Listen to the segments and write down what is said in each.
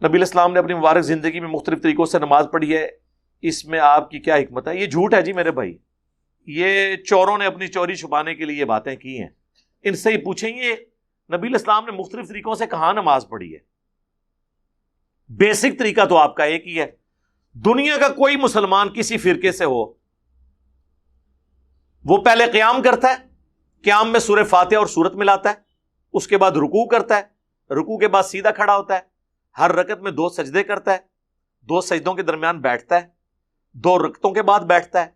نبی علیہ السلام نے اپنی مبارک زندگی میں مختلف طریقوں سے نماز پڑھی ہے، اس میں آپ کی کیا حکمت ہے؟ یہ جھوٹ ہے جی میرے بھائی، یہ چوروں نے اپنی چوری چھپانے کے لیے یہ باتیں کی ہیں. ان سے ہی پوچھیں گے نبی علیہ السلام نے مختلف طریقوں سے کہاں نماز پڑھی ہے؟ بیسک طریقہ تو آپ کا ایک ہی ہے. دنیا کا کوئی مسلمان کسی فرقے سے ہو، وہ پہلے قیام کرتا ہے، قیام میں سورہ فاتحہ اور سورت ملاتا ہے، اس کے بعد رکوع کرتا ہے، رکوع کے بعد سیدھا کھڑا ہوتا ہے، ہر رکعت میں 2 سجدے کرتا ہے، 2 سجدوں کے درمیان بیٹھتا ہے، 2 رکعتوں کے بعد بیٹھتا ہے،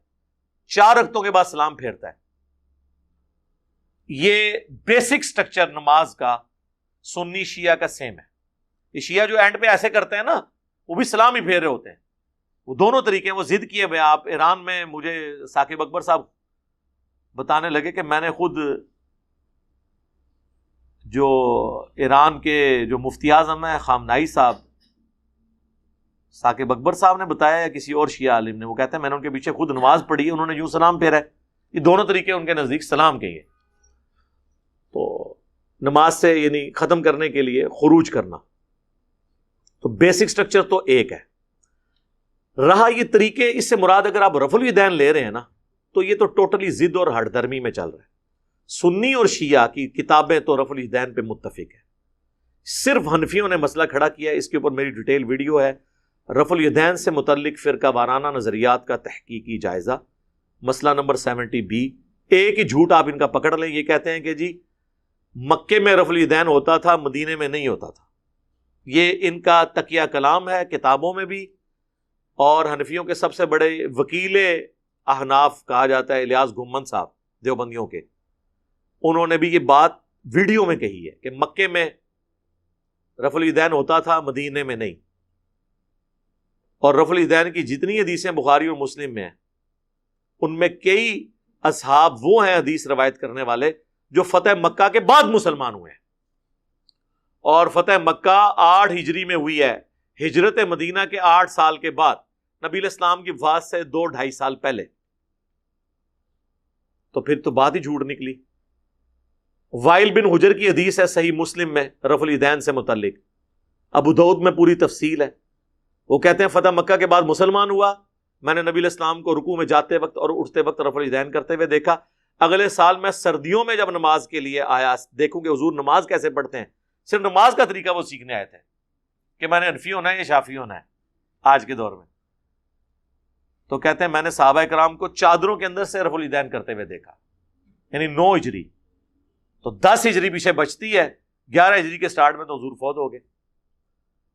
4 رکعتوں کے بعد سلام پھیرتا ہے. یہ بیسک سٹرکچر نماز کا سنی شیعہ کا سیم ہے. یہ شیعہ جو اینڈ پہ ایسے کرتے ہیں نا، وہ بھی سلام ہی پھیر رہے ہوتے ہیں. وہ دونوں طریقے ہیں، وہ ضد کیے ہوئے. آپ ایران میں مجھے ثاقب اکبر صاحب بتانے لگے کہ میں نے خود جو ایران کے جو مفتی اعظم ہیں خامنائی صاحب، ثاقب اکبر صاحب نے بتایا یا کسی اور شیعہ عالم نے، وہ کہتے ہیں میں نے ان کے پیچھے خود نماز پڑھی ہے، انہوں نے یوں سلام پھیرا ہے. یہ دونوں طریقے ان کے نزدیک سلام کے ہیں. تو نماز سے یعنی ختم کرنے کے لیے خروج کرنا، تو بیسک سٹرکچر تو ایک ہے. رہا یہ طریقے، اس سے مراد اگر آپ رفع الیدین لے رہے ہیں نا، تو یہ تو ٹوٹلی ضد اور ہٹ درمی میں چل رہا ہے. سنی اور شیعہ کی کتابیں تو رفع الیدین پہ متفق ہے. صرف حنفیوں نے مسئلہ کھڑا کیا ہے، اس کے اوپر میری ڈیٹیل ویڈیو ہے، رفع الیدین سے متعلق فرقہ وارانہ نظریات کا تحقیقی جائزہ، مسئلہ نمبر 70B. ایک ہی جھوٹ آپ ان کا پکڑ لیں، یہ کہتے ہیں کہ جی مکے میں رفع الیدین ہوتا تھا، مدینے میں نہیں ہوتا تھا. یہ ان کا تکیہ کلام ہے کتابوں میں بھی، اور حنفیوں کے سب سے بڑے وکیل احناف کہا جاتا ہے الیاس گھمن صاحب دیوبندیوں کے، انہوں نے بھی یہ بات ویڈیو میں کہی ہے کہ مکے میں رفع الیدین ہوتا تھا، مدینے میں نہیں. اور رفع الیدین کی جتنی حدیثیں بخاری اور مسلم میں ہیں، ان میں کئی اصحاب وہ ہیں حدیث روایت کرنے والے جو فتح مکہ کے بعد مسلمان ہوئے ہیں. اور فتح مکہ 8 ہجری میں ہوئی ہے، ہجرت مدینہ کے 8 سال کے بعد، نبی علیہ السلام کی وفات سے 2-2.5 سال پہلے. تو پھر تو بات ہی جھوٹ نکلی. وائل بن حجر کی حدیث ہے صحیح مسلم میں رفع الیدین سے متعلق، ابو داؤد میں پوری تفصیل ہے. وہ کہتے ہیں فتح مکہ کے بعد مسلمان ہوا، میں نے نبی علیہ السلام کو رکوع میں جاتے وقت اور اٹھتے وقت رفع الیدین کرتے ہوئے دیکھا. اگلے سال میں سردیوں میں جب نماز کے لیے آیا، دیکھوں کہ حضور نماز کیسے پڑھتے ہیں، صرف نماز کا طریقہ وہ سیکھنے آئے تھے کہ میں نے حنفی ہونا ہے یا شافعی ہونا ہے آج کے دور میں. تو کہتے ہیں میں نے صحابہ کرام کو چادروں کے اندر سے رفع الیدین کرتے ہوئے دیکھا، یعنی 9 ہجری. تو 10 ہجری پیچھے بچتی ہے، 11 ہجری کے سٹارٹ میں تو حضور فوت ہو گئے.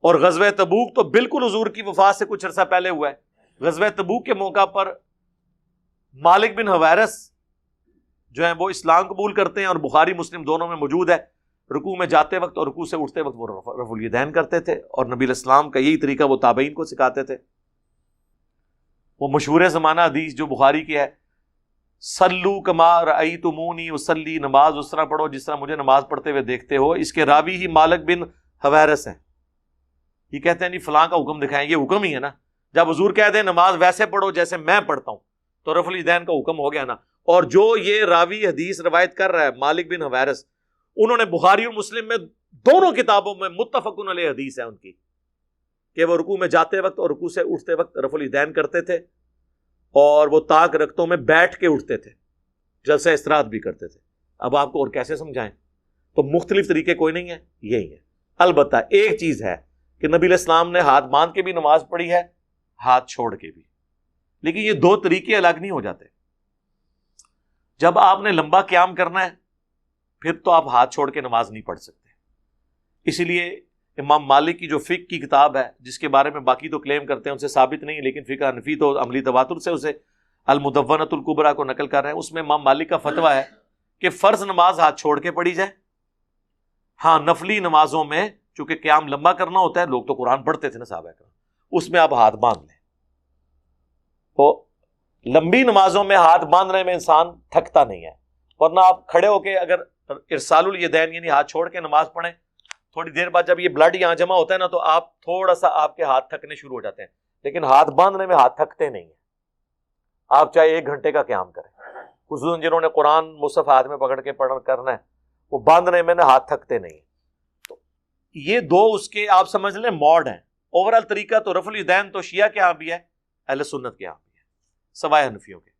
اور غزوہ تبوک تو بالکل حضور کی وفات سے کچھ عرصہ پہلے ہوا ہے. غزوہ تبوک کے موقع پر مالک بن حویرث جو ہیں وہ اسلام قبول کرتے ہیں، اور بخاری مسلم دونوں میں موجود ہے، رکوع میں جاتے وقت اور رکوع سے اٹھتے وقت وہ رفع الیدین کرتے تھے. اور نبی علیہ السلام کا یہی طریقہ وہ تابعین کو سکھاتے تھے. وہ مشہور زمانہ حدیث جو بخاری کی ہے، سلو کما رأیتمونی اصلی، نماز اس طرح پڑھو جس طرح مجھے نماز پڑھتے ہوئے دیکھتے ہو. اس کے راوی ہی مالک بن حویرث ہیں. یہ کہتے ہیں نہیں فلاں کا حکم دکھائیں، یہ حکم ہی ہے نا. جب حضور کہتے ہیں نماز ویسے پڑھو جیسے میں پڑھتا ہوں، تو رفع الیدین کا حکم ہو گیا نا. اور جو یہ راوی حدیث روایت کر رہا ہے مالک بن حویرث، انہوں نے بخاری اور مسلم میں دونوں کتابوں میں متفق علیہ حدیث ہے ان کی کہ وہ رکوع میں جاتے وقت اور رکوع سے اٹھتے وقت رفع الیدین کرتے تھے، اور وہ طاق رکعتوں میں بیٹھ کے اٹھتے تھے، جلسہ استراحت بھی کرتے تھے. اب آپ کو اور کیسے سمجھائیں؟ تو مختلف طریقے کوئی نہیں ہے، یہی ہے. البتہ ایک چیز ہے کہ نبی علیہ السلام نے ہاتھ باندھ کے بھی نماز پڑھی ہے، ہاتھ چھوڑ کے بھی. لیکن یہ 2 طریقے الگ نہیں ہو جاتے. جب آپ نے لمبا قیام کرنا ہے پھر تو آپ ہاتھ چھوڑ کے نماز نہیں پڑھ سکتے. اسی لیے امام مالک کی جو فقہ کی کتاب ہے، جس کے بارے میں باقی تو کلیم کرتے ہیں ان سے ثابت نہیں، لیکن فقہ حنفی تو عملی تواتر سے اسے المدونۃ الکبریٰ کو نقل کر رہے ہیں، اس میں امام مالک کا فتویٰ ہے کہ فرض نماز ہاتھ چھوڑ کے پڑھی جائے. ہاں نفلی نمازوں میں چونکہ قیام لمبا کرنا ہوتا ہے، لوگ تو قرآن پڑھتے تھے نا صحابہ کرام، اس میں آپ ہاتھ باندھ لیں. تو لمبی نمازوں میں ہاتھ باندھنے میں انسان تھکتا نہیں ہے، ورنہ آپ کھڑے ہو کے اگر ارسال الیدین یعنی ہاتھ چھوڑ کے نماز پڑھیں، تھوڑی دیر بعد جب یہ بلڈ یہاں جمع ہوتا ہے نا، تو آپ تھوڑا سا آپ کے ہاتھ تھکنے شروع ہو جاتے ہیں. لیکن ہاتھ باندھنے میں ہاتھ تھکتے نہیں ہیں. آپ چاہے 1 گھنٹے کا قیام کریں، خصوصاً جنہوں نے قرآن مصحف ہاتھ میں پکڑ کے پڑھ کرنا ہے، وہ باندھنے میں نا ہاتھ تھکتے نہیں ہیں. تو یہ دو اس کے آپ سمجھ لیں موڈ ہیں. اوورال طریقہ تو رفع الیدین تو شیعہ کے ہاں بھی ہے، اہل سنت کے ہاں بھی ہے، سوائے حنفیوں کے.